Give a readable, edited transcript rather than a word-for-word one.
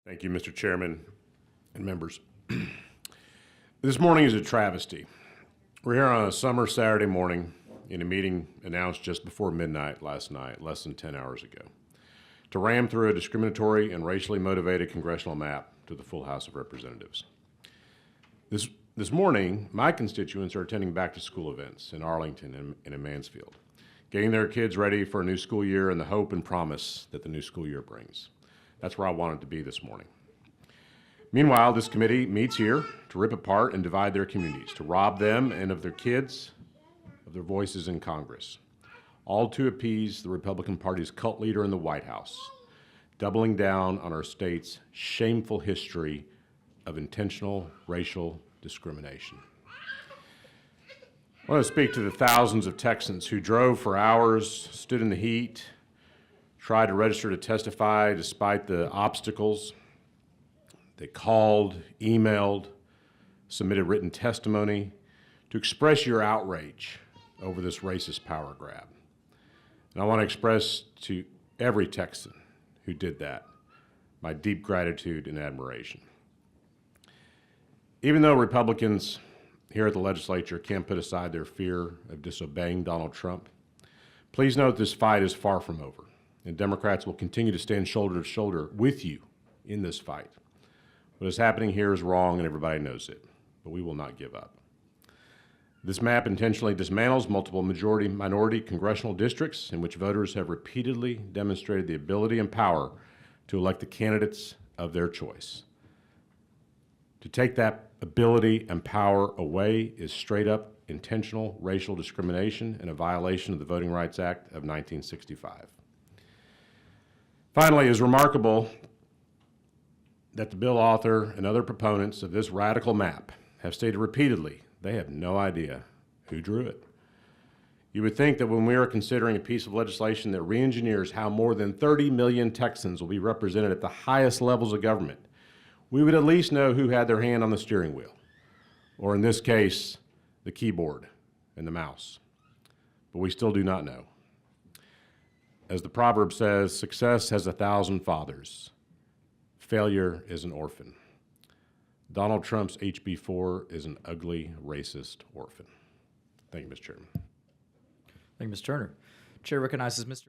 Thank you, Mr. Chairman and members. This morning is a travesty. We're here on a summer Saturday morning in a meeting announced just before midnight last night, less than 10 hours ago, to ram through a discriminatory and racially motivated congressional map to the full House of Representatives. This morning, my constituents are attending back-to-school events in Arlington and in Mansfield, getting their kids ready for a new school year and the hope and promise that the new school year brings. That's where I wanted to be this morning. Meanwhile, this committee meets here to rip apart and divide their communities, to rob them and of their kids of their voices in Congress, all to appease the Republican Party's cult leader in the White House, doubling down on our state's shameful history of intentional racial discrimination. I want to speak to the thousands of Texans who drove for hours, stood in the heat, tried to register to testify despite the obstacles. They called, emailed, submitted written testimony to express your outrage over this racist power grab. And I want to express to every Texan who did that my deep gratitude and admiration. Even though Republicans here at the legislature can't put aside their fear of disobeying Donald Trump, please note this fight is far from over, and Democrats will continue to stand shoulder to shoulder with you in this fight. What is happening here is wrong, and everybody knows it, but we will not give up. This map intentionally dismantles multiple majority-minority congressional districts in which voters have repeatedly demonstrated the ability and power to elect the candidates of their choice. To take that ability and power away is straight-up intentional racial discrimination and a violation of the Voting Rights Act of 1965. Finally, it is remarkable that the bill author and other proponents of this radical map have stated repeatedly they have no idea who drew it. You would think that when we are considering a piece of legislation that re-engineers how more than 30 million Texans will be represented at the highest levels of government, we would at least know who had their hand on the steering wheel, or in this case, the keyboard and the mouse. But we still do not know. As the proverb says, success has 1,000 fathers. Failure is an orphan. Donald Trump's HB4 is an ugly, racist orphan. Thank you, Mr. Chairman. Thank you, Mr. Turner. Chair recognizes Mr.